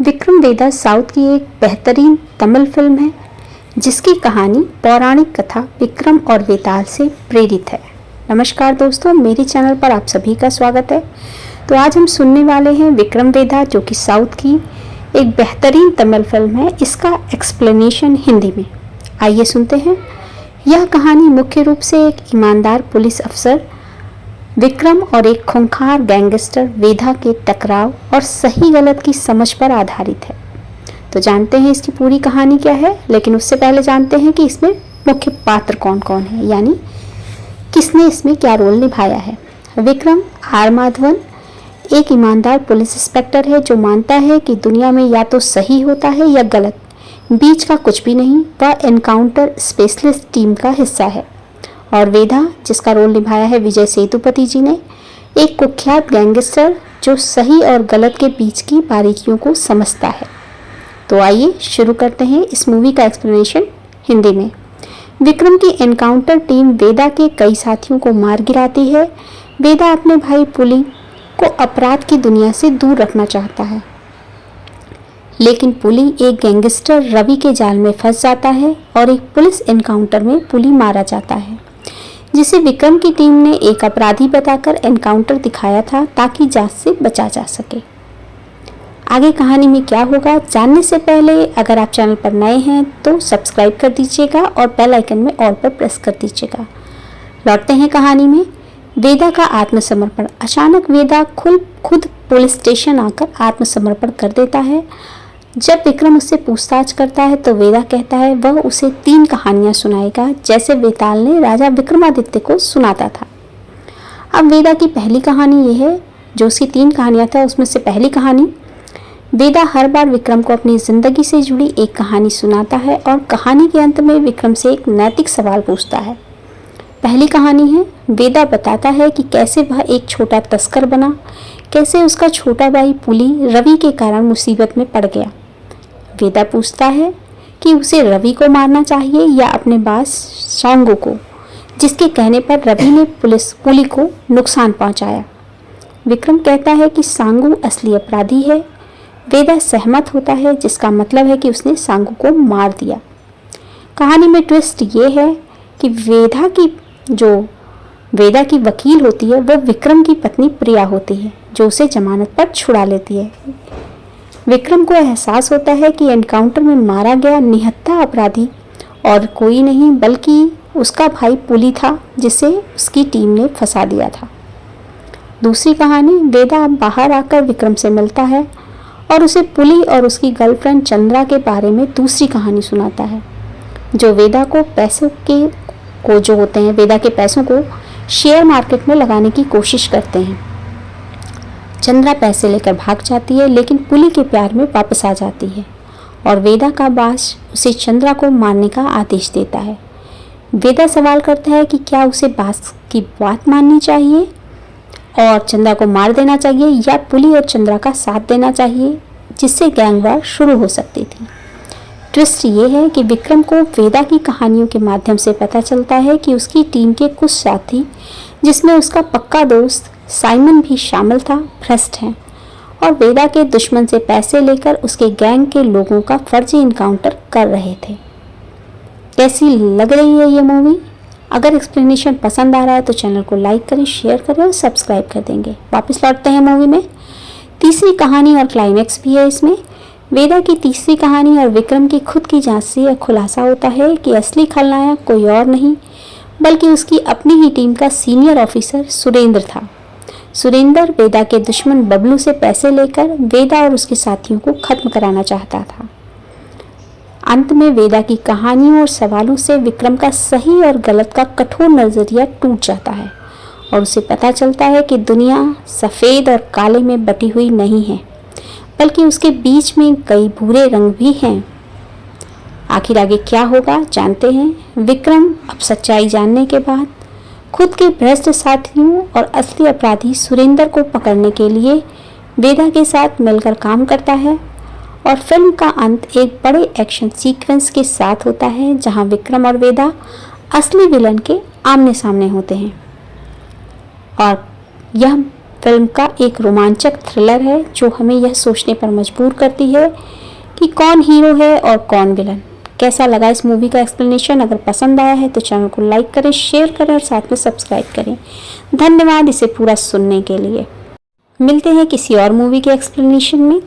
Vikram Vedha south की एक बेहतरीन तमिल फिल्म है जिसकी कहानी पौराणिक कथा विक्रम और वेताल से प्रेरित है। नमस्कार दोस्तों, मेरे चैनल पर आप सभी का स्वागत है। तो आज हम सुनने वाले हैं विक्रम वेदा, जो कि साउथ की एक बेहतरीन तमिल फिल्म है। इसका एक्सप्लेनेशन हिंदी में। आइए सुनते हैं। यह कहानी मुख्य रूप से एक ईमानदार पुलिस अफसर विक्रम और एक खूंखार गैंगस्टर वेदा के टकराव और सही गलत की समझ पर आधारित है। तो जानते हैं इसकी पूरी कहानी क्या है, लेकिन उससे पहले जानते हैं कि इसमें मुख्य पात्र कौन कौन है, यानी किसने इसमें क्या रोल निभाया है। विक्रम आर माधवन एक ईमानदार पुलिस इंस्पेक्टर है जो मानता है कि दुनिया में या तो सही होता है या गलत, बीच का कुछ भी नहीं। वह एनकाउंटर स्पेशलिस्ट टीम का हिस्सा है। और वेदा, जिसका रोल निभाया है विजय सेतुपति जी ने, एक कुख्यात गैंगस्टर जो सही और गलत के बीच की बारीकियों को समझता है। तो आइए शुरू करते हैं इस मूवी का एक्सप्लेनेशन हिंदी में। विक्रम की एनकाउंटर टीम वेदा के कई साथियों को मार गिराती है। वेदा अपने भाई पुली को अपराध की दुनिया से दूर रखना चाहता है, लेकिन पुली एक गैंगस्टर रवि के जाल में फंस जाता है और एक पुलिस एनकाउंटर में पुली मारा जाता है, जिसे विक्रम की टीम ने एक अपराधी बताकर एनकाउंटर दिखाया था ताकि जांच से बचा जा सके। आगे कहानी में क्या होगा जानने से पहले अगर आप चैनल पर नए हैं तो सब्सक्राइब कर दीजिएगा और बेल आइकन में ऑल पर प्रेस कर दीजिएगा। लौटते हैं कहानी में। वेदा का आत्मसमर्पण। अचानक वेदा खुद पुलिस स्टेशन आकर आत्मसमर्पण कर देता है। जब विक्रम उससे पूछताछ करता है तो वेदा कहता है वह उसे 3 कहानियां सुनाएगा, जैसे वेताल ने राजा विक्रमादित्य को सुनाता था। अब वेदा की पहली कहानी ये है, जो उसकी 3 कहानियां था उसमें से पहली कहानी। वेदा हर बार विक्रम को अपनी जिंदगी से जुड़ी एक कहानी सुनाता है और कहानी के अंत में विक्रम से एक नैतिक सवाल पूछता है। पहली कहानी है, वेदा बताता है कि कैसे वह एक छोटा तस्कर बना, कैसे उसका छोटा भाई पुली रवि के कारण मुसीबत में पड़ गया। वेदा पूछता है कि उसे रवि को मारना चाहिए या अपने बॉस सांगू को, जिसके कहने पर रवि ने पुली को नुकसान पहुंचाया। विक्रम कहता है कि सांगू असली अपराधी है। वेदा सहमत होता है, जिसका मतलब है कि उसने सांगू को मार दिया। कहानी में ट्विस्ट ये है कि वेदा की वकील होती है वह विक्रम की पत्नी प्रिया होती है, जो उसे जमानत पर छुड़ा लेती है। विक्रम को एहसास होता है कि एनकाउंटर में मारा गया निहत्था अपराधी और कोई नहीं बल्कि उसका भाई पुली था, जिसे उसकी टीम ने फंसा दिया था। दूसरी कहानी, वेदा बाहर आकर विक्रम से मिलता है और उसे पुली और उसकी गर्लफ्रेंड चंद्रा के बारे में दूसरी कहानी सुनाता है, जो वेदा के पैसों को शेयर मार्केट में लगाने की कोशिश करते हैं। चंद्रा पैसे लेकर भाग जाती है, लेकिन पुली के प्यार में वापस आ जाती है और वेदा का बॉस उसे चंद्रा को मारने का आदेश देता है। वेदा सवाल करता है कि क्या उसे बॉस की बात माननी चाहिए और चंद्रा को मार देना चाहिए या पुली और चंद्रा का साथ देना चाहिए, जिससे गैंग वॉर शुरू हो सकती थी। ट्विस्ट ये है कि विक्रम को वेदा की कहानियों के माध्यम से पता चलता है कि उसकी टीम के कुछ साथी, जिसमें उसका पक्का दोस्त साइमन भी शामिल था, भ्रष्ट हैं और वेदा के दुश्मन से पैसे लेकर उसके गैंग के लोगों का फर्जी इनकाउंटर कर रहे थे। कैसी लग रही है ये मूवी? अगर एक्सप्लेनेशन पसंद आ रहा है तो चैनल को लाइक करें, शेयर करें और सब्सक्राइब कर देंगे। वापस लौटते हैं मूवी में। तीसरी कहानी और क्लाइमैक्स भी है इसमें। वेदा की तीसरी कहानी और विक्रम की खुद की जांच से यह खुलासा होता है कि असली खलनायक कोई और नहीं बल्कि उसकी अपनी ही टीम का सीनियर ऑफिसर सुरेंद्र था। सुरेंद्र वेदा के दुश्मन बबलू से पैसे लेकर वेदा और उसके साथियों को खत्म कराना चाहता था। अंत में वेदा की कहानियों और सवालों से विक्रम का सही और गलत का कठोर नजरिया टूट जाता है और उसे पता चलता है कि दुनिया सफ़ेद और काले में बटी हुई नहीं है, बल्कि उसके बीच में कई भूरे रंग भी हैं। आखिर आगे क्या होगा जानते हैं। विक्रम अब सच्चाई जानने के बाद खुद के भ्रष्ट साथियों और असली अपराधी सुरेंद्र को पकड़ने के लिए वेदा के साथ मिलकर काम करता है और फिल्म का अंत एक बड़े एक्शन सीक्वेंस के साथ होता है, जहां विक्रम और वेदा असली विलन के आमने सामने होते हैं। और यह फिल्म का एक रोमांचक थ्रिलर है जो हमें यह सोचने पर मजबूर करती है कि कौन हीरो है और कौन विलन। कैसा लगा इस मूवी का एक्सप्लेनेशन? अगर पसंद आया है तो चैनल को लाइक करें, शेयर करें और साथ में सब्सक्राइब करें। धन्यवाद इसे पूरा सुनने के लिए। मिलते हैं किसी और मूवी के एक्सप्लेनेशन में।